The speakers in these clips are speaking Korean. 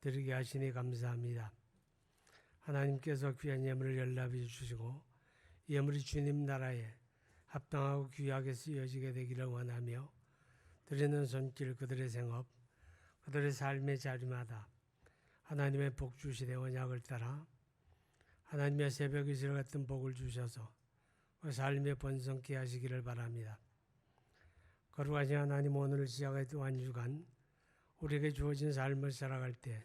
드리게 하시니 감사합니다. 하나님께서 귀한 예물을 연락해 주시고 예물이 주님 나라에 합당하고 귀하게 쓰여지게 되기를 원하며 드리는 손길, 그들의 생업, 그들의 삶의 자리마다 하나님의 복 주시되 언약을 따라 하나님의 새벽 이슬 같은 복을 주셔서 그 삶에 번성케 하시기를 바랍니다. 거룩하신 하나님, 오늘을 시작해 또 한 주간 우리에게 주어진 삶을 살아갈 때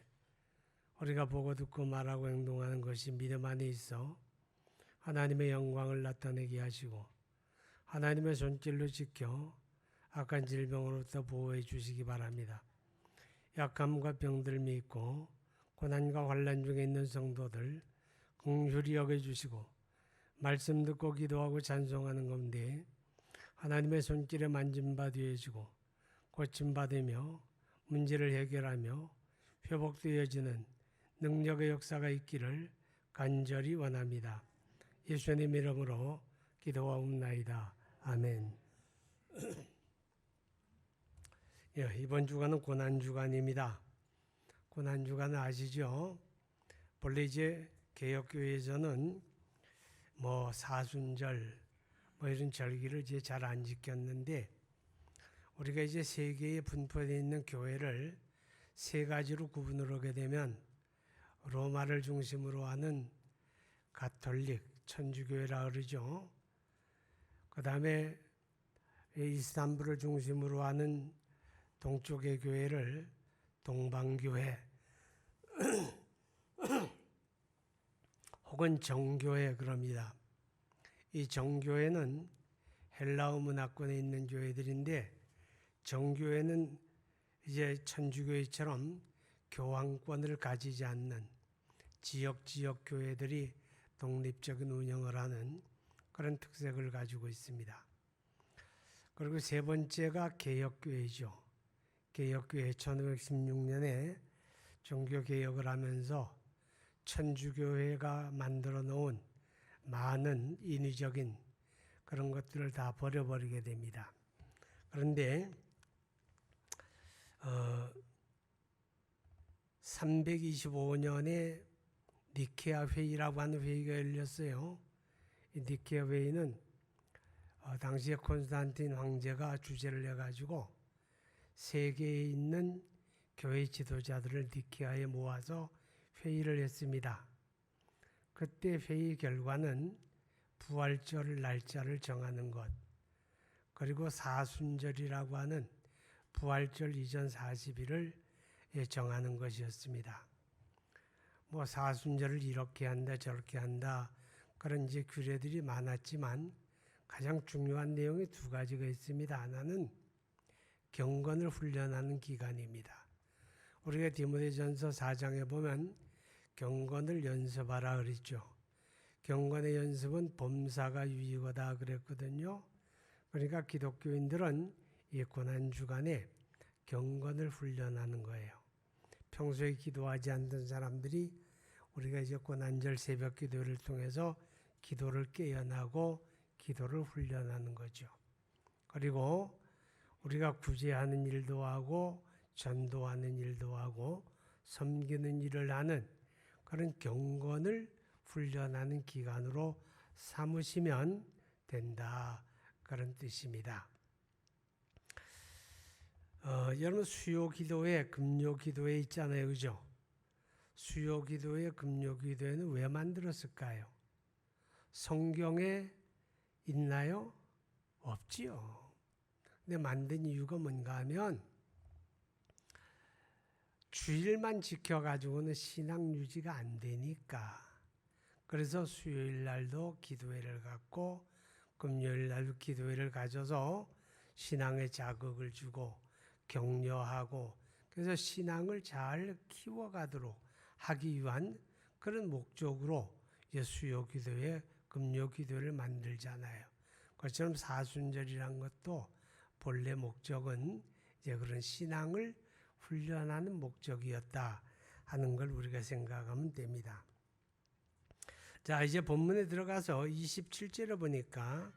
우리가 보고 듣고 말하고 행동하는 것이 믿음 안에 있어 하나님의 영광을 나타내게 하시고 하나님의 손길로 지켜 악한 질병으로부터 보호해 주시기 바랍니다. 약함과 병들미 있고 고난과 환난 중에 있는 성도들 긍휼히 여겨주시고 말씀 듣고 기도하고 찬송하는 가운데 하나님의 손길에 만짐받으시고 고침받으며 문제를 해결하며 회복되어지는 능력의 역사가 있기를 간절히 원합니다. 예수님 이름으로 기도하옵나이다. 아멘. 이번 주간은 고난주간입니다. 고난주간은 아시죠? 본래 이제 개혁교회에서는 사순절 이런 절기를 이제 잘 안 지켰는데 우리가 이제 세계에 분포되어 있는 교회를 세 가지로 구분을 하게 되면 로마를 중심으로 하는 가톨릭, 천주교회라 그러죠. 그 다음에 이스탄불을 중심으로 하는 동쪽의 교회를 동방교회 혹은 정교회 그럽니다. 이 정교회는 헬라어 문화권에 있는 교회들인데 정교회는 이제 천주교회처럼 교황권을 가지지 않는 지역 교회들이 독립적인 운영을 하는 그런 특색을 가지고 있습니다. 그리고 세 번째가 개혁교회죠. 개혁교회 1516년에 종교개혁을 하면서 천주교회가 만들어 놓은 많은 인위적인 그런 것들을 다 버려버리게 됩니다. 그런데 325년에 니케아 회의라고 하는 회의가 열렸어요. 이 니케아 회의는 당시에 콘스탄틴 황제가 주재를 해가지고 세계에 있는 교회 지도자들을 니케아에 모아서 회의를 했습니다. 그때 회의 결과는 부활절 날짜를 정하는 것, 그리고 사순절이라고 하는 부활절 이전 40일을 정하는 것이었습니다. 사순절을 이렇게 한다 저렇게 한다 그런 이제 규례들이 많았지만 가장 중요한 내용이 두 가지가 있습니다. 하나는 경건을 훈련하는 기간입니다. 우리가 디모데전서 4장에 보면 경건을 연습하라 그랬죠. 경건의 연습은 범사가 유익하다 그랬거든요. 그러니까 기독교인들은 이 고난주간에 경건을 훈련하는 거예요. 평소에 기도하지 않던 사람들이 우리가 이제 고난절 새벽 기도를 통해서 기도를 깨어나고 기도를 훈련하는 거죠. 그리고 우리가 구제하는 일도 하고 전도하는 일도 하고 섬기는 일을 하는 그런 경건을 훈련하는 기간으로 삼으시면 된다. 그런 뜻입니다. 여러분 수요 기도회, 금요 기도회 있잖아요. 그죠? 수요 기도회, 금요 기도회는 왜 만들었을까요? 성경에 있나요? 없지요. 근데 만든 이유가 뭔가 하면 주일만 지켜가지고는 신앙 유지가 안 되니까. 그래서 수요일 날도 기도회를 갖고 금요일 날도 기도회를 가져서 신앙의 자극을 주고 격려하고 그래서 신앙을 잘 키워가도록 하기 위한 그런 목적으로 수요 기도회, 금요 기도회를 만들잖아요. 그것처럼 사순절이란 것도 본래 목적은 이제 그런 신앙을 훈련하는 목적이었다 하는 걸 우리가 생각하면 됩니다. 자, 이제 본문에 들어가서 27절에 보니까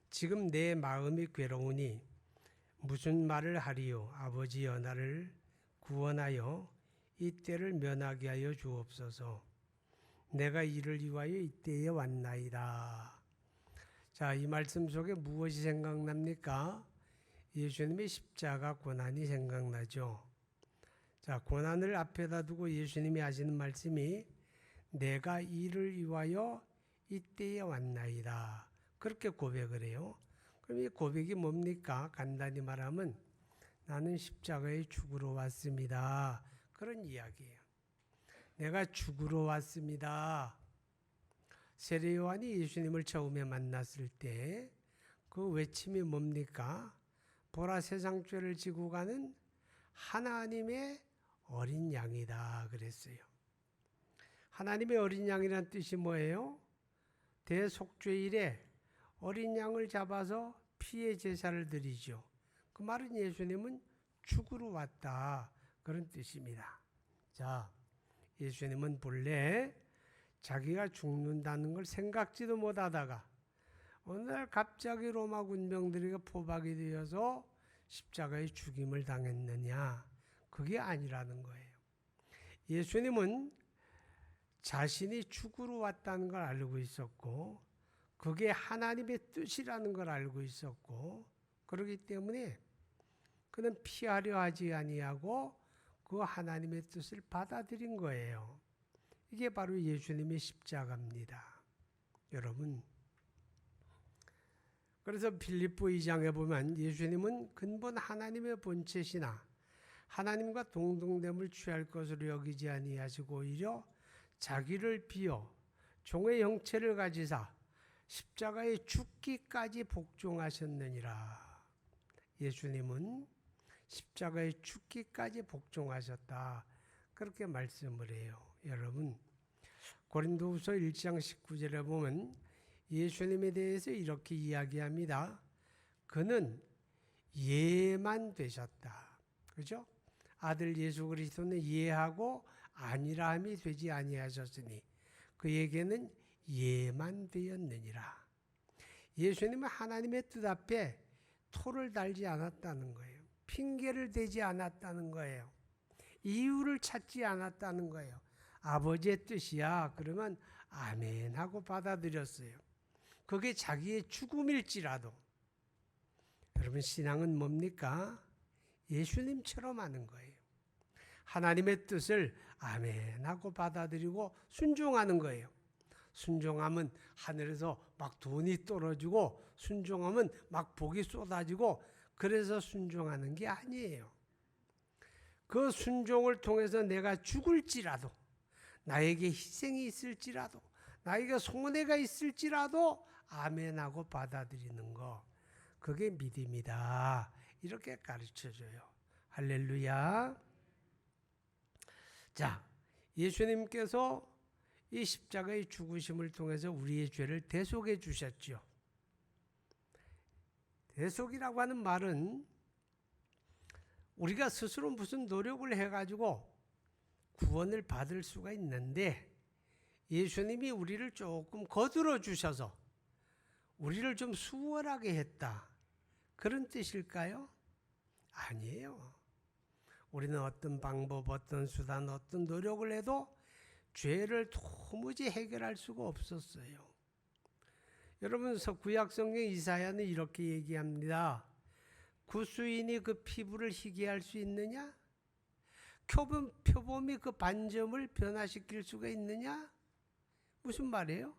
지금 내 마음이 괴로우니 무슨 말을 하리요? 아버지여 나를 구원하여 이 때를 면하게 하여 주옵소서. 내가 이를 위하여 이 때에 왔나이다. 자, 이 말씀 속에 무엇이 생각납니까? 예수님의 십자가 고난이 생각나죠. 자, 고난을 앞에다 두고 예수님이 하시는 말씀이 내가 이를 위하여 이 때에 왔나이다. 그렇게 고백을 해요. 그럼 이 고백이 뭡니까? 간단히 말하면 나는 십자가에 죽으러 왔습니다. 그런 이야기예요. 내가 죽으러 왔습니다. 세례 요한이 예수님을 처음에 만났을 때 그 외침이 뭡니까? 보라, 세상 죄를 지고 가는 하나님의 어린 양이다 그랬어요. 하나님의 어린 양이란 뜻이 뭐예요? 대속죄일에 어린 양을 잡아서 피의 제사를 드리죠. 그 말은 예수님은 죽으러 왔다 그런 뜻입니다. 자, 예수님은 본래 자기가 죽는다는 걸 생각지도 못하다가 어느 날 갑자기 로마 군병들에게 포박이 되어서 십자가의 죽임을 당했느냐? 그게 아니라는 거예요. 예수님은 자신이 죽으러 왔다는 걸 알고 있었고 그게 하나님의 뜻이라는 걸 알고 있었고 그렇기 때문에 그는 피하려 하지 아니하고 그 하나님의 뜻을 받아들인 거예요. 이게 바로 예수님의 십자가입니다. 여러분, 그래서 빌립보 2장에 보면 예수님은 근본 하나님의 본체시나 하나님과 동등됨을 취할 것으로 여기지 아니하시고 오히려 자기를 비워 종의 형체를 가지사 십자가에 죽기까지 복종하셨느니라. 예수님은 십자가에 죽기까지 복종하셨다. 그렇게 말씀을 해요. 여러분, 고린도후서 1장 19절에 보면 예수님에 대해서 이렇게 이야기합니다. 그는 예만 되셨다. 그죠? 아들 예수 그리스도는 예하고 아니라함이 되지 아니하셨으니 그에게는 예만 되었느니라. 예수님은 하나님의 뜻 앞에 토를 달지 않았다는 거예요. 핑계를 대지 않았다는 거예요. 이유를 찾지 않았다는 거예요. 아버지의 뜻이야. 그러면 아멘 하고 받아들였어요. 그게 자기의 죽음일지라도. 여러분, 신앙은 뭡니까? 예수님처럼 하는 거예요. 하나님의 뜻을 아멘 하고 받아들이고 순종하는 거예요. 순종하면 하늘에서 막 돈이 떨어지고 순종하면 막 복이 쏟아지고 그래서 순종하는 게 아니에요. 그 순종을 통해서 내가 죽을지라도 나에게 희생이 있을지라도 나에게 손해가 있을지라도 아멘하고 받아들이는 거, 그게 믿음이다. 이렇게 가르쳐줘요. 할렐루야. 자, 예수님께서 이 십자가의 죽으심을 통해서 우리의 죄를 대속해 주셨죠. 대속이라고 하는 말은 우리가 스스로 무슨 노력을 해가지고 구원을 받을 수가 있는데 예수님이 우리를 조금 거들어 주셔서 우리를 좀 수월하게 했다. 그런 뜻일까요? 아니에요. 우리는 어떤 방법, 어떤 수단, 어떤 노력을 해도 죄를 도무지 해결할 수가 없었어요. 여러분, 구약 성경 이사야는 이렇게 얘기합니다. 구수인이 그 피부를 희게 할 수 있느냐? 표범이 그 반점을 변화시킬 수가 있느냐? 무슨 말이에요?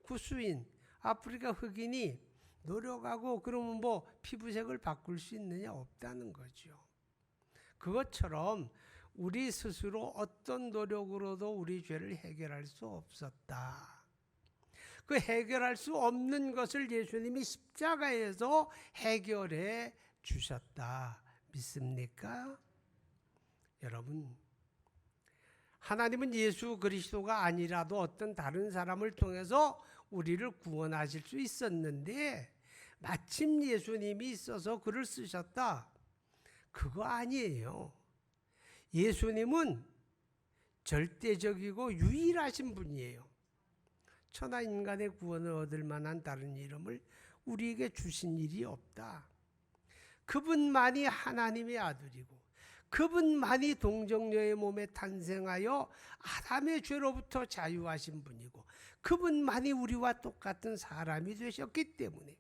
구수인, 아프리카 흑인이 노력하고 그러면 뭐 피부색을 바꿀 수 있느냐? 없다는 거죠. 그것처럼 우리 스스로 어떤 노력으로도 우리 죄를 해결할 수 없었다. 그 해결할 수 없는 것을 예수님이 십자가에서 해결해 주셨다. 믿습니까? 여러분, 하나님은 예수 그리스도가 아니라도 어떤 다른 사람을 통해서 우리를 구원하실 수 있었는데 마침 예수님이 있어서 글을 쓰셨다. 그거 아니에요. 예수님은 절대적이고 유일하신 분이에요. 천하 인간의 구원을 얻을 만한 다른 이름을 우리에게 주신 일이 없다. 그분만이 하나님의 아들이고 그분만이 동정녀의 몸에 탄생하여 아담의 죄로부터 자유하신 분이고, 그분만이 우리와 똑같은 사람이 되셨기 때문에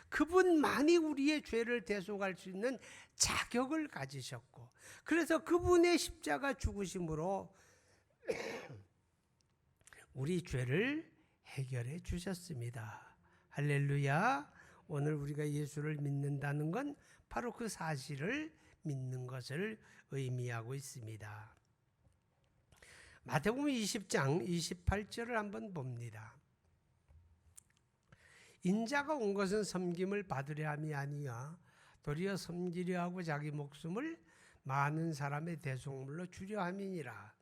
그분만이 우리의 죄를 대속할 수 있는 자격을 가지셨고, 그래서 그분의 십자가 죽으심으로 우리 죄를 해결해 주셨습니다. 할렐루야. 오늘 우리가 예수를 믿는다는 건 바로 그 사실을 믿는 것을 의미하고 있습니다. 마태복음 20장 28절을 한번 봅니다. 인자가 온 것은 섬김을 받으려 함이 아니야 도리어 섬기려 하고 자기 목숨을 많은 사람의 대속물로 주려 함이니라.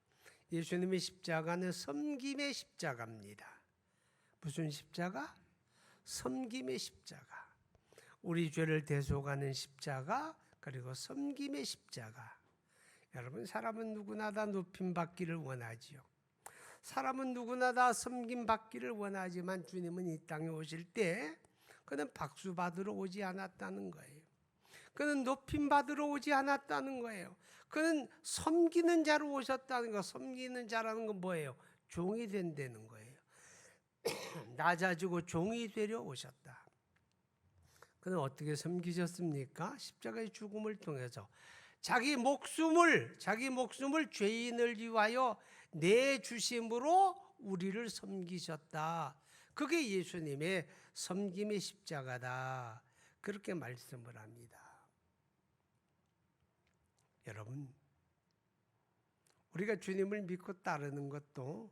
예수님의 십자가는 섬김의 십자가입니다. 무슨 십자가? 섬김의 십자가. 우리 죄를 대속하는 십자가, 그리고 섬김의 십자가. 여러분, 사람은 누구나 다 높임 받기를 원하지요. 사람은 누구나 다 섬김 받기를 원하지만 주님은 이 땅에 오실 때 그는 박수 받으러 오지 않았다는 거예요. 그는 높임 받으러 오지 않았다는 거예요. 그는 섬기는 자로 오셨다는 거. 섬기는 자라는 건 뭐예요? 종이 된다는 거예요. 낮아지고 종이 되려 오셨다. 그는 어떻게 섬기셨습니까? 십자가의 죽음을 통해서 자기 목숨을 죄인을 위하여 내주심으로 우리를 섬기셨다. 그게 예수님의 섬김의 십자가다. 그렇게 말씀을 합니다. 여러분, 우리가 주님을 믿고 따르는 것도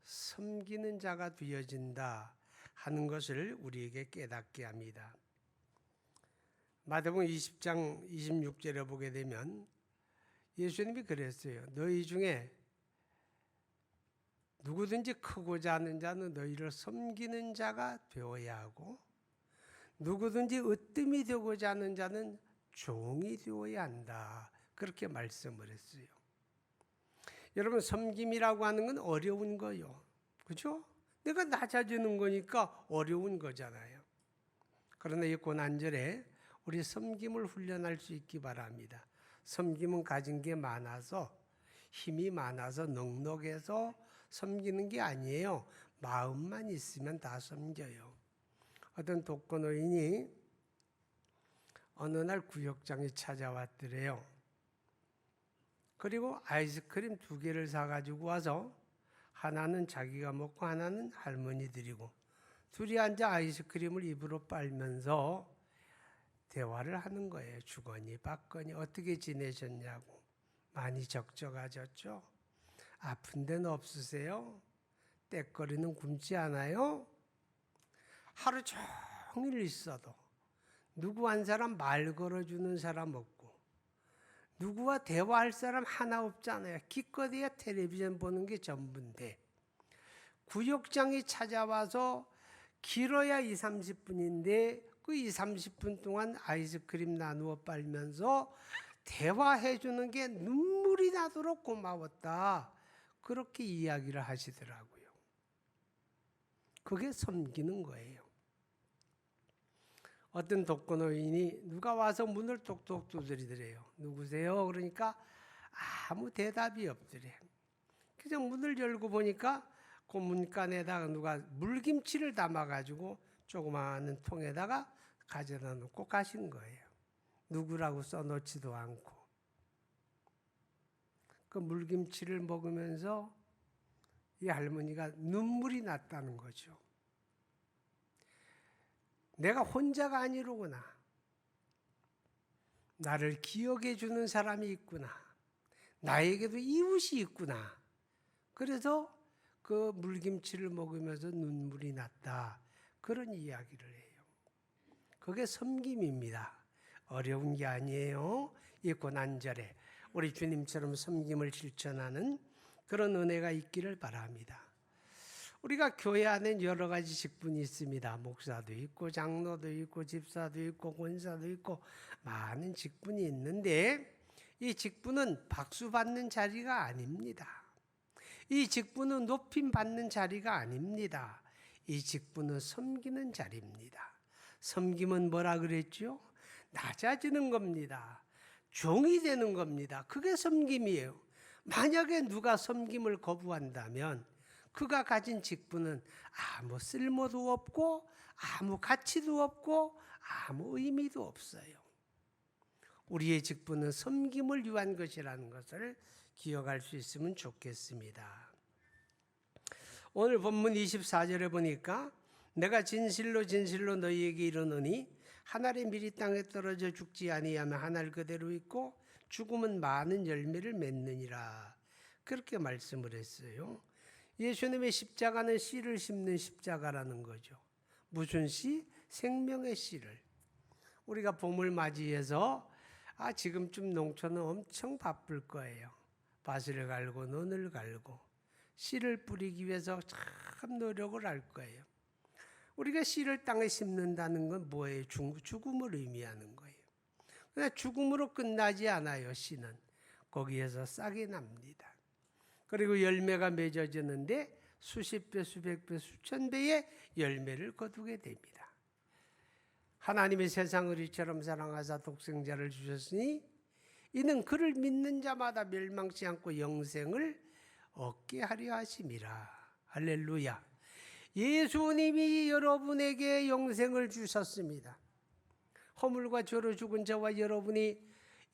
섬기는 자가 되어진다 하는 것을 우리에게 깨닫게 합니다. 마태복음 20장 26절에 보게 되면 예수님이 그랬어요. 너희 중에 누구든지 크고자 하는 자는 너희를 섬기는 자가 되어야 하고, 누구든지 으뜸이 되고자 하는 자는 종이 되어야 한다. 그렇게 말씀을 했어요. 여러분, 섬김이라고 하는 건 어려운 거요. 그죠? 내가 낮아지는 거니까 어려운 거잖아요. 그러나 이 고난절에 우리 섬김을 훈련할 수 있기 바랍니다. 섬김은 가진 게 많아서, 힘이 많아서, 넉넉해서 섬기는 게 아니에요. 마음만 있으면 다 섬겨요. 어떤 독거노인이 어느 날 구역장에 찾아왔더래요. 그리고 아이스크림 2개를 사가지고 와서 하나는 자기가 먹고 하나는 할머니 드리고, 둘이 앉아 아이스크림을 입으로 빨면서 대화를 하는 거예요. 주거니 받거니 어떻게 지내셨냐고. 많이 적적하셨죠? 아픈 데는 없으세요? 떽거리는 굶지 않아요? 하루 종일 있어도 누구 한 사람 말 걸어주는 사람 없고, 누구와 대화할 사람 하나 없잖아요. 기껏해야 텔레비전 보는 게 전부인데, 구역장이 찾아와서 길어야 2, 30분인데 그 2, 30분 동안 아이스크림 나누어 빨면서 대화해 주는 게 눈물이 나도록 고마웠다. 그렇게 이야기를 하시더라고요. 그게 섬기는 거예요. 어떤 독거노인이 누가 와서 문을 톡톡 두드리더래요. 누구세요? 그러니까 아무 대답이 없더래. 그래서 문을 열고 보니까 그 문간에다가 누가 물김치를 담아가지고 조그마한 통에다가 가져다 놓고 가신 거예요. 누구라고 써놓지도 않고. 그 물김치를 먹으면서 이 할머니가 눈물이 났다는 거죠. 내가 혼자가 아니로구나. 나를 기억해 주는 사람이 있구나. 나에게도 이웃이 있구나. 그래서 그 물김치를 먹으면서 눈물이 났다. 그런 이야기를 해요. 그게 섬김입니다. 어려운 게 아니에요. 이 고난절에 우리 주님처럼 섬김을 실천하는 그런 은혜가 있기를 바랍니다. 우리가 교회 안에 여러 가지 직분이 있습니다. 목사도 있고 장로도 있고 집사도 있고 권사도 있고 많은 직분이 있는데, 이 직분은 박수 받는 자리가 아닙니다. 이 직분은 높임 받는 자리가 아닙니다. 이 직분은 섬기는 자리입니다. 섬김은 뭐라 그랬죠? 낮아지는 겁니다. 종이 되는 겁니다. 그게 섬김이에요. 만약에 누가 섬김을 거부한다면 그가 가진 직분은 아무 쓸모도 없고 아무 가치도 없고 아무 의미도 없어요. 우리의 직분은 섬김을 위한 것이라는 것을 기억할 수 있으면 좋겠습니다. 오늘 본문 24절에 보니까 내가 진실로 진실로 너희에게 이르노니 한 알이 미리 땅에 떨어져 죽지 아니하면 한 알 그대로 있고 죽음은 많은 열매를 맺느니라. 그렇게 말씀을 했어요. 예수님의 십자가는 씨를 심는 십자가라는 거죠. 무슨 씨? 생명의 씨를. 우리가 봄을 맞이해서 지금쯤 농촌은 엄청 바쁠 거예요. 밭을 갈고 논을 갈고 씨를 뿌리기 위해서 참 노력을 할 거예요. 우리가 씨를 땅에 심는다는 건 뭐예요? 죽음을 의미하는 거예요. 그러나 죽음으로 끝나지 않아요. 씨는 거기에서 싹이 납니다. 그리고 열매가 맺어지는데 수십 배, 수백 배, 수천 배의 열매를 거두게 됩니다. 하나님의 세상을 이처럼 사랑하사 독생자를 주셨으니 이는 그를 믿는 자마다 멸망치 않고 영생을 얻게 하려 하심이라. 할렐루야. 예수님이 여러분에게 영생을 주셨습니다. 허물과 죄로 죽은 저와 여러분이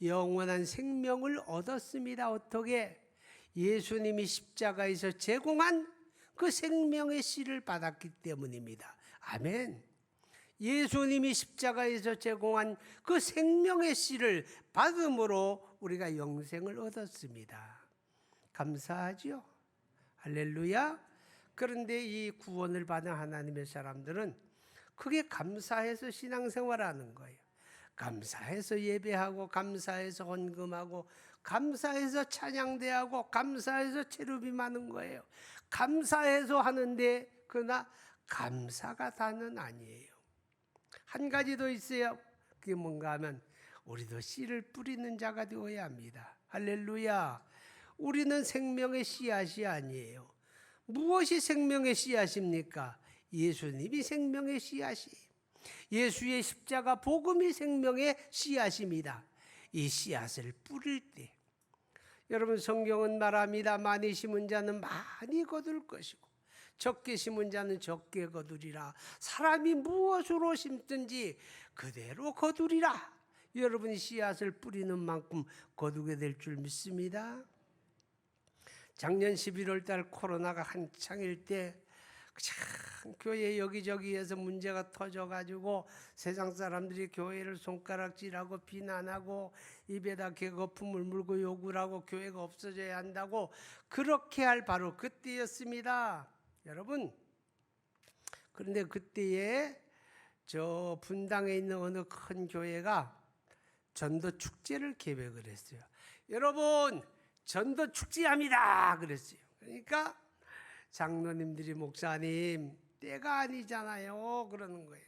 영원한 생명을 얻었습니다. 어떻게? 예수님이 십자가에서 제공한 그 생명의 씨를 받았기 때문입니다. 아멘. 예수님이 십자가에서 제공한 그 생명의 씨를 받음으로 우리가 영생을 얻었습니다. 감사하죠? 할렐루야. 그런데 이 구원을 받은 하나님의 사람들은 크게 감사해서 신앙생활하는 거예요. 감사해서 예배하고 감사해서 헌금하고 감사해서 찬양대하고 감사해서 체르빔 하는 거예요. 감사해서 하는데 그러나 감사가 다는 아니에요. 한 가지 더 있어요. 그게 뭔가 하면 우리도 씨를 뿌리는 자가 되어야 합니다. 할렐루야. 우리는 생명의 씨앗이 아니에요. 무엇이 생명의 씨앗입니까? 예수님이 생명의 씨앗이에요. 예수의 십자가 복음이 생명의 씨앗입니다. 이 씨앗을 뿌릴 때 여러분 성경은 말합니다. 많이 심은 자는 많이 거둘 것이고 적게 심은 자는 적게 거두리라. 사람이 무엇으로 심든지 그대로 거두리라. 여러분이 씨앗을 뿌리는 만큼 거두게 될 줄 믿습니다. 작년 11월 달 코로나가 한창일 때 참 교회 여기저기에서 문제가 터져가지고 세상 사람들이 교회를 손가락질하고 비난하고 입에다 개거품을 물고 욕을 하고 교회가 없어져야 한다고 그렇게 할 바로 그때였습니다. 여러분, 그런데 그때에 저 분당에 있는 어느 큰 교회가 전도 축제를 계획을 했어요. 여러분, 전도 축제합니다 그랬어요. 그러니까 장로님들이 목사님 때가 아니잖아요 그러는 거예요.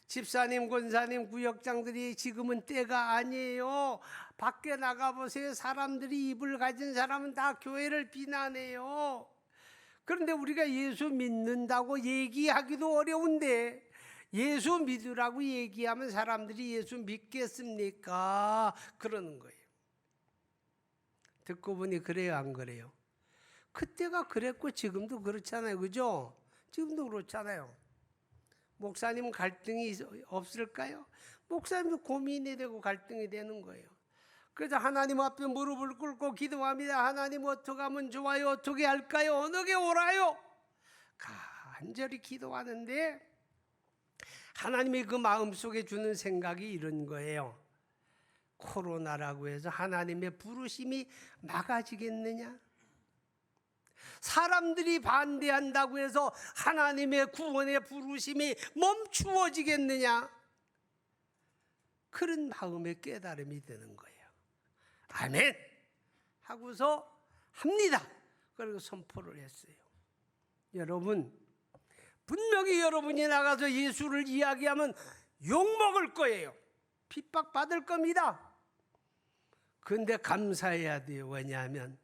집사님, 권사님, 구역장들이 지금은 때가 아니에요. 밖에 나가보세요. 사람들이 입을 가진 사람은 다 교회를 비난해요. 그런데 우리가 예수 믿는다고 얘기하기도 어려운데 예수 믿으라고 얘기하면 사람들이 예수 믿겠습니까? 그러는 거예요. 듣고 보니 그래요, 안 그래요? 그때가 그랬고 지금도 그렇잖아요. 그죠? 지금도 그렇잖아요. 목사님 갈등이 없을까요? 목사님도 고민이 되고 갈등이 되는 거예요. 그래서 하나님 앞에 무릎을 꿇고 기도합니다. 하나님 어떻게 하면 좋아요? 어떻게 할까요? 어느 게 옳아요? 간절히 기도하는데 하나님이 그 마음속에 주는 생각이 이런 거예요. 코로나라고 해서 하나님의 부르심이 막아지겠느냐? 사람들이 반대한다고 해서 하나님의 구원의 부르심이 멈추어지겠느냐? 그런 마음의 깨달음이 되는 거예요. 아멘! 하고서 합니다. 그리고 선포를 했어요. 여러분, 분명히 여러분이 나가서 예수를 이야기하면 욕먹을 거예요. 핍박받을 겁니다. 그런데 감사해야 돼요. 왜냐하면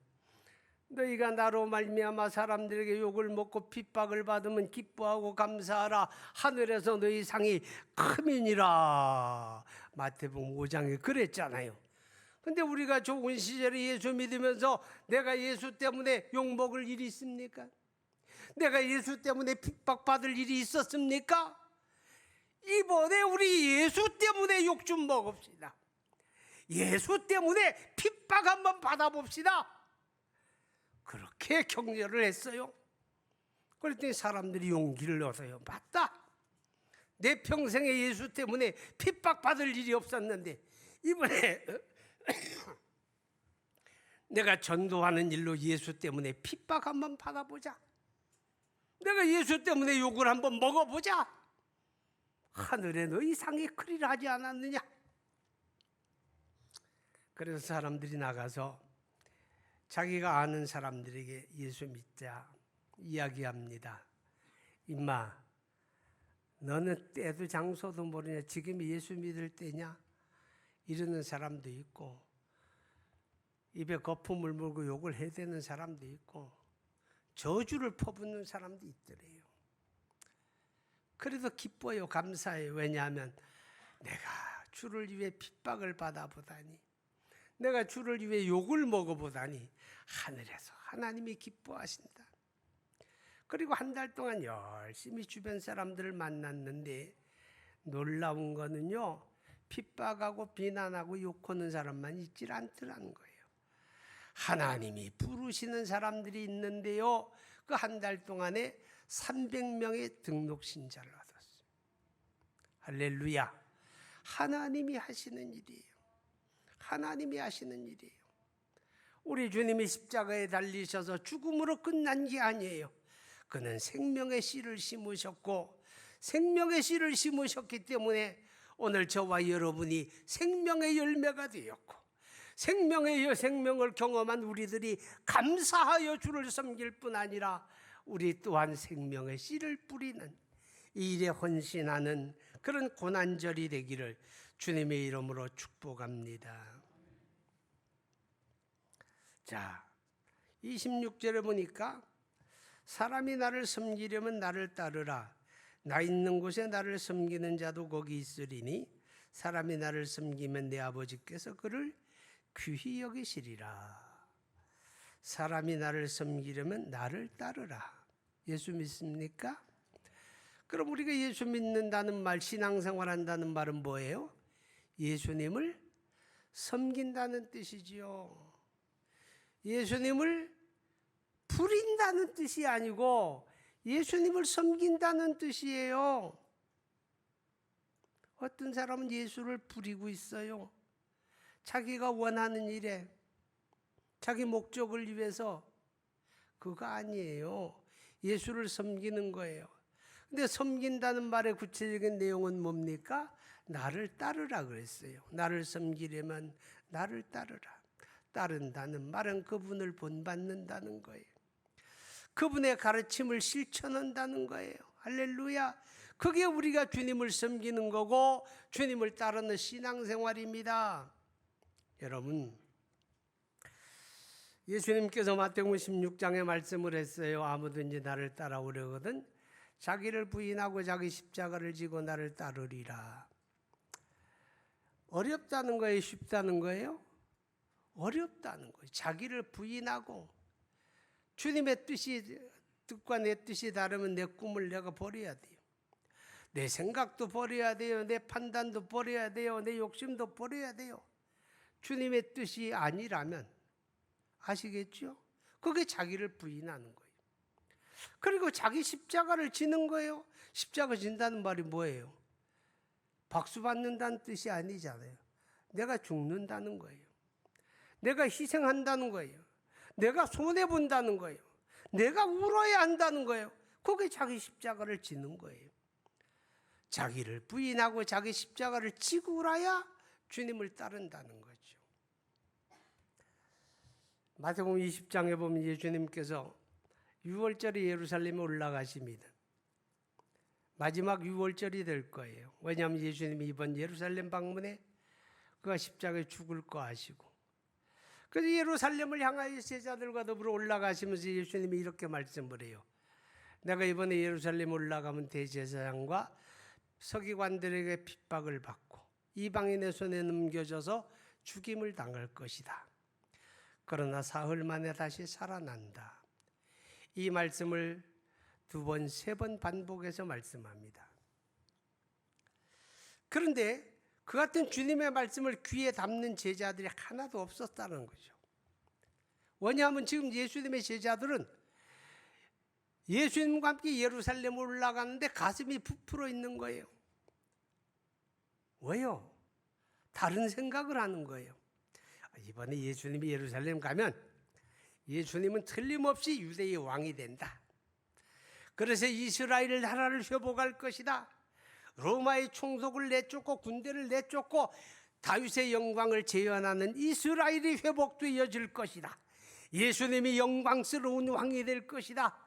너희가 나로 말미암아 사람들에게 욕을 먹고 핍박을 받으면 기뻐하고 감사하라. 하늘에서 너희 상이 크민이라. 마태복음 5장에 그랬잖아요. 근데 우리가 좋은 시절에 예수 믿으면서 내가 예수 때문에 욕 먹을 일이 있습니까? 내가 예수 때문에 핍박받을 일이 있었습니까? 이번에 우리 예수 때문에 욕 좀 먹읍시다. 예수 때문에 핍박 한번 받아봅시다. 그렇게 격려를 했어요. 그랬더니 사람들이 용기를 얻어요. 맞다. 내 평생에 예수 때문에 핍박받을 일이 없었는데 이번에 내가 전도하는 일로 예수 때문에 핍박 한번 받아보자. 내가 예수 때문에 욕을 한번 먹어보자. 하늘에 너희 상이 크리라 하지 않았느냐. 그래서 사람들이 나가서 자기가 아는 사람들에게 예수 믿자 이야기합니다. 임마, 너는 때도 장소도 모르냐? 지금 예수 믿을 때냐? 이러는 사람도 있고, 입에 거품을 물고 욕을 해대는 사람도 있고, 저주를 퍼붓는 사람도 있더래요. 그래도 기뻐요. 감사해요. 왜냐하면 내가 주를 위해 핍박을 받아보다니, 내가 주를 위해 욕을 먹어보다니 하늘에서 하나님이 기뻐하신다. 그리고 한 달 동안 열심히 주변 사람들을 만났는데 놀라운 거는요, 핍박하고 비난하고 욕하는 사람만 있질 않더라는 거예요. 하나님이 부르시는 사람들이 있는데요, 그 한 달 동안에 300명의 등록 신자를 얻었어요. 할렐루야. 하나님이 하시는 일이에요. 하나님이 하시는 일이에요. 우리 주님이 십자가에 달리셔서 죽음으로 끝난 게 아니에요. 그는 생명의 씨를 심으셨고, 생명의 씨를 심으셨기 때문에 오늘 저와 여러분이 생명의 열매가 되었고, 생명을 경험한 우리들이 감사하여 주를 섬길 뿐 아니라 우리 또한 생명의 씨를 뿌리는 이 일에 헌신하는 그런 고난절이 되기를 주님의 이름으로 축복합니다. 자, 26절에 보니까 사람이 나를 섬기려면 나를 따르라. 나 있는 곳에 나를 섬기는 자도 거기 있으리니 사람이 나를 섬기면 내 아버지께서 그를 귀히 여기시리라. 사람이 나를 섬기려면 나를 따르라. 예수 믿습니까? 그럼 우리가 예수 믿는다는 말, 신앙생활 한다는 말은 뭐예요? 예수님을 섬긴다는 뜻이지요. 예수님을 부린다는 뜻이 아니고 예수님을 섬긴다는 뜻이에요. 어떤 사람은 예수를 부리고 있어요. 자기가 원하는 일에, 자기 목적을 위해서. 그거 아니에요. 예수를 섬기는 거예요. 근데 섬긴다는 말의 구체적인 내용은 뭡니까? 나를 따르라 그랬어요. 나를 섬기려면 나를 따르라. 따른다는 말은 그분을 본받는다는 거예요. 그분의 가르침을 실천한다는 거예요. 할렐루야. 그게 우리가 주님을 섬기는 거고 주님을 따르는 신앙생활입니다. 여러분, 예수님께서 마태복음 16장에 말씀을 했어요. 아무든지 나를 따라오려거든 자기를 부인하고 자기 십자가를 지고 나를 따르리라. 어렵다는 거예요? 쉽다는 거예요? 어렵다는 거예요. 자기를 부인하고 주님의 뜻과 내 뜻이 다르면 내 꿈을 내가 버려야 돼요. 내 생각도 버려야 돼요. 내 판단도 버려야 돼요. 내 욕심도 버려야 돼요. 주님의 뜻이 아니라면, 아시겠죠? 그게 자기를 부인하는 거예요. 그리고 자기 십자가를 지는 거예요. 십자가 진다는 말이 뭐예요? 박수 받는다는 뜻이 아니잖아요. 내가 죽는다는 거예요. 내가 희생한다는 거예요. 내가 손해본다는 거예요. 내가 울어야 한다는 거예요. 그게 자기 십자가를 지는 거예요. 자기를 부인하고 자기 십자가를 지고 울어야 주님을 따른다는 거죠. 마태복음 20장에 보면 예수님께서 6월절에 예루살렘에 올라가십니다. 마지막 6월절이 될 거예요. 왜냐하면 예수님이 이번 예루살렘 방문에 그가 십자가에 죽을 거 아시고, 그래서 예루살렘을 향하여 제자들과 더불어 올라가시면서 예수님이 이렇게 말씀을 해요. 내가 이번에 예루살렘 올라가면 대제사장과 서기관들에게 핍박을 받고 이방인의 손에 넘겨져서 죽임을 당할 것이다. 그러나 사흘 만에 다시 살아난다. 이 말씀을 2번, 3번 반복해서 말씀합니다. 그런데 그 같은 주님의 말씀을 귀에 담는 제자들이 하나도 없었다는 거죠. 왜냐하면 지금 예수님의 제자들은 예수님과 함께 예루살렘 올라가는데 가슴이 부풀어 있는 거예요. 왜요? 다른 생각을 하는 거예요. 이번에 예수님이 예루살렘 가면 예수님은 틀림없이 유대의 왕이 된다. 그래서 이스라엘 나라를 회복할 것이다. 로마의 총독을 내쫓고 군대를 내쫓고 다윗의 영광을 재현하는 이스라엘이 회복되어질 것이다. 예수님이 영광스러운 왕이 될 것이다.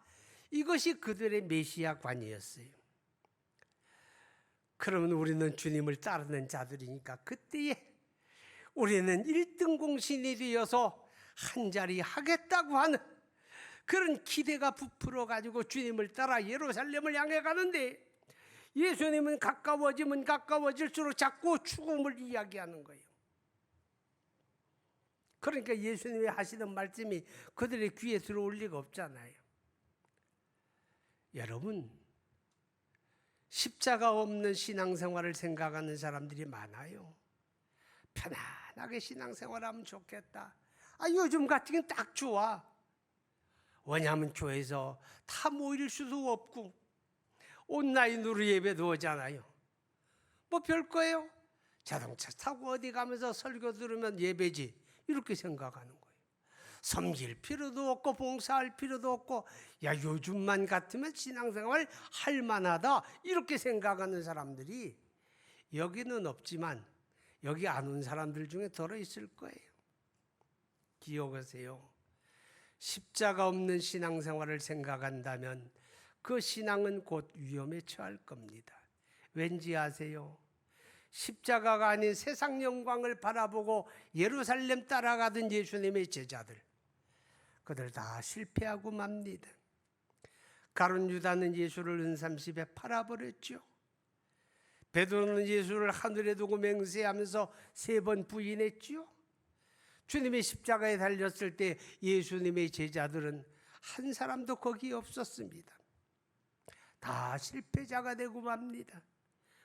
이것이 그들의 메시아관이었어요. 그러면 우리는 주님을 따르는 자들이니까 그때에 우리는 1등 공신이 되어서 한 자리 하겠다고 하는 그런 기대가 부풀어 가지고 주님을 따라 예루살렘을 향해 가는데, 예수님은 가까워지면 가까워질수록 자꾸 죽음을 이야기하는 거예요. 그러니까 예수님이 하시는 말씀이 그들의 귀에 들어올 리가 없잖아요. 여러분, 십자가 없는 신앙생활을 생각하는 사람들이 많아요. 편안하게 신앙생활하면 좋겠다. 요즘 같은 건 딱 좋아. 왜냐하면 교회에서 다 모일 수도 없고 온라인으로 예배도 오잖아요. 뭐 별거예요. 자동차 타고 어디 가면서 설교 들으면 예배지, 이렇게 생각하는 거예요. 섬길 필요도 없고 봉사할 필요도 없고, 야 요즘만 같으면 신앙생활 할 만하다, 이렇게 생각하는 사람들이 여기는 없지만 여기 안 온 사람들 중에 들어있을 거예요. 기억하세요. 십자가 없는 신앙생활을 생각한다면 그 신앙은 곧 위험에 처할 겁니다. 왠지 아세요? 십자가가 아닌 세상 영광을 바라보고 예루살렘 따라가던 예수님의 제자들, 그들 다 실패하고 맙니다. 가룟 유다는 예수를 은삼십에 팔아버렸죠. 베드로는 예수를 하늘에 두고 맹세하면서 3번 부인했죠. 주님의 십자가에 달렸을 때 예수님의 제자들은 한 사람도 거기 없었습니다. 다 실패자가 되고 맙니다.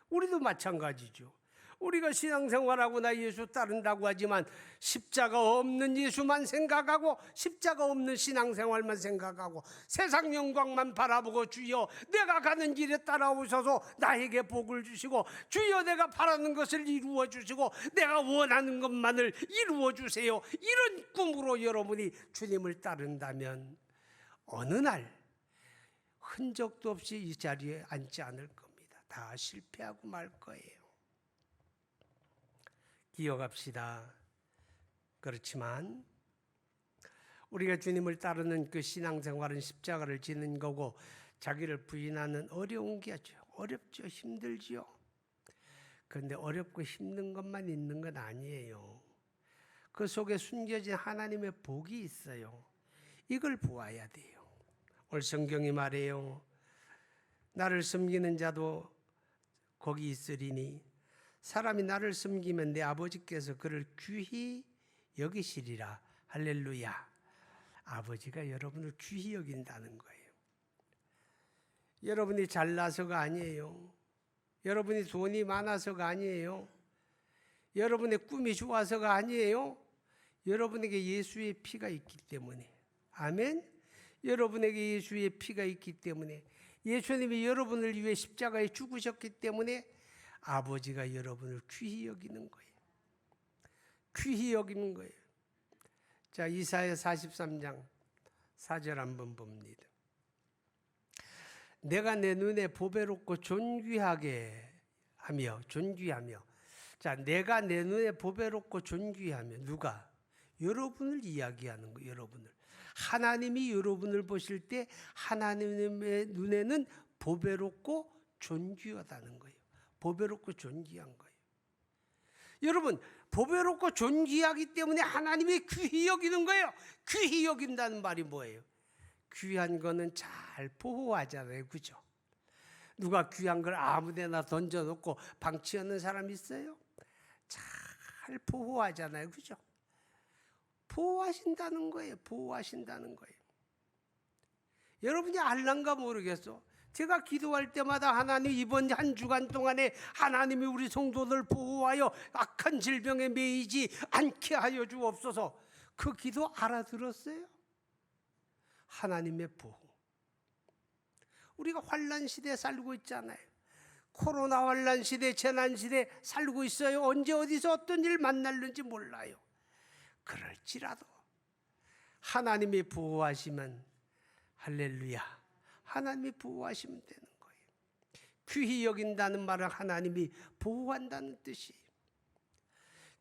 우리도 마찬가지죠. 우리가 신앙생활하고 나 예수 따른다고 하지만 십자가 없는 예수만 생각하고 십자가 없는 신앙생활만 생각하고 세상 영광만 바라보고, 주여 내가 가는 길에 따라오셔서 나에게 복을 주시고, 주여 내가 바라는 것을 이루어 주시고 내가 원하는 것만을 이루어 주세요, 이런 꿈으로 여러분이 주님을 따른다면 어느 날 흔적도 없이 이 자리에 앉지 않을 겁니다. 다 실패하고 말 거예요. 기억합시다. 그렇지만 우리가 주님을 따르는 그 신앙생활은 십자가를 지는 거고, 자기를 부인하는 어려운 게 아주 어렵죠. 힘들죠. 그런데 어렵고 힘든 것만 있는 건 아니에요. 그 속에 숨겨진 하나님의 복이 있어요. 이걸 보아야 돼요. 오늘 성경이 말해요. 나를 섬기는 자도 거기 있으리니 사람이 나를 섬기면 내 아버지께서 그를 귀히 여기시리라. 할렐루야. 아버지가 여러분을 귀히 여긴다는 거예요. 여러분이 잘나서가 아니에요. 여러분이 돈이 많아서가 아니에요. 여러분의 꿈이 좋아서가 아니에요. 여러분에게 예수의 피가 있기 때문에. 아멘. 여러분에게 예수의 피가 있기 때문에, 예수님이 여러분을 위해 십자가에 죽으셨기 때문에 아버지가 여러분을 귀히 여기는 거예요. 귀히 여기는 거예요. 자, 이사야 43장 4절 한번 봅니다. 내가 내 눈에 보배롭고 존귀하게 하며, 존귀하며. 자, 내가 내 눈에 보배롭고 존귀하며. 누가? 여러분을 이야기하는 거예요. 여러분을. 하나님이 여러분을 보실 때 하나님의 눈에는 보배롭고 존귀하다는 거예요. 보배롭고 존귀한 거예요. 여러분, 보배롭고 존귀하기 때문에 하나님이 귀히 여기는 거예요. 귀히 여긴다는 말이 뭐예요? 귀한 거는 잘 보호하잖아요. 그죠? 누가 귀한 걸 아무데나 던져놓고 방치하는 사람 있어요? 잘 보호하잖아요. 그죠? 보호하신다는 거예요. 보호하신다는 거예요. 여러분이 알란가 모르겠어. 제가 기도할 때마다 하나님, 이번 한 주간 동안에 하나님이 우리 성도들 보호하여 악한 질병에 매이지 않게 하여 주옵소서. 그 기도 알아들었어요? 하나님의 보호. 우리가 환난 시대에 살고 있잖아요. 코로나 환난 시대, 재난 시대에 살고 있어요. 언제 어디서 어떤 일 만날는지 몰라요. 그럴지라도 하나님이 보호하시면 할렐루야, 하나님이 보호하시면 되는 거예요. 귀히 여긴다는 말은 하나님이 보호한다는 뜻이에요.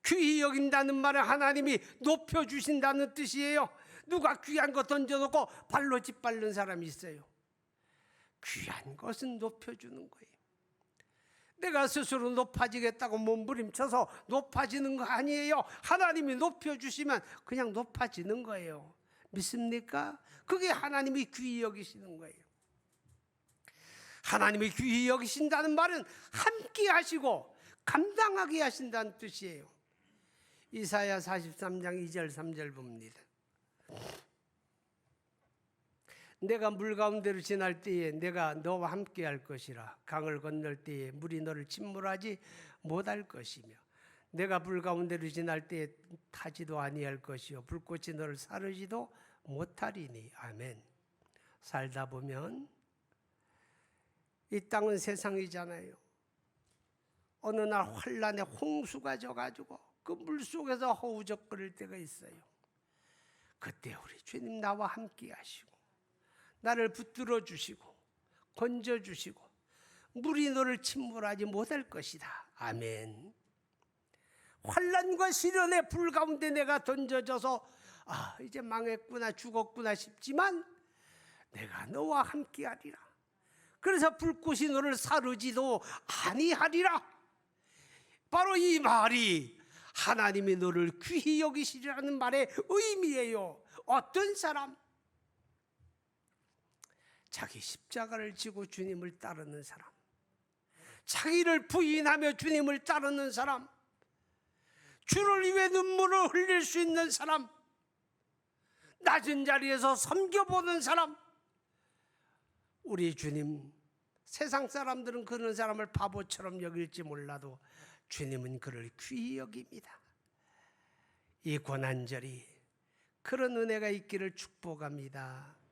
귀히 여긴다는 말은 하나님이 높여주신다는 뜻이에요. 누가 귀한 거 던져놓고 발로 짓밟는 사람이 있어요. 귀한 것은 높여주는 거예요. 내가 스스로 높아지겠다고 몸부림쳐서 높아지는 거 아니에요. 하나님이 높여주시면 그냥 높아지는 거예요. 믿습니까? 그게 하나님이 귀히 여기시는 거예요. 하나님이 귀히 여기신다는 말은 함께 하시고 감당하게 하신다는 뜻이에요. 이사야 43장 2절 3절 봅니다. 내가 물 가운데로 지날 때에 내가 너와 함께 할 것이라. 강을 건널 때에 물이 너를 침몰하지 못할 것이며 내가 불 가운데로 지날 때에 타지도 아니할 것이요 불꽃이 너를 사르지도 못하리니. 아멘. 살다 보면 이 땅은 세상이잖아요. 어느 날 환란에 홍수가 져가지고 그 물속에서 허우적거릴 때가 있어요. 그때 우리 주님 나와 함께 하시고 나를 붙들어 주시고 건져 주시고 물이 너를 침몰하지 못할 것이다. 아멘. 환난과 시련의 불 가운데 내가 던져져서 이제 망했구나, 죽었구나 싶지만 내가 너와 함께 하리라. 그래서 불꽃이 너를 사르지도 아니하리라. 바로 이 말이 하나님이 너를 귀히 여기시리라는 말의 의미예요. 어떤 사람? 자기 십자가를 지고 주님을 따르는 사람, 자기를 부인하며 주님을 따르는 사람, 주를 위해 눈물을 흘릴 수 있는 사람, 낮은 자리에서 섬겨보는 사람. 우리 주님, 세상 사람들은 그런 사람을 바보처럼 여길지 몰라도 주님은 그를 귀히 여깁니다. 이 고난절이 그런 은혜가 있기를 축복합니다.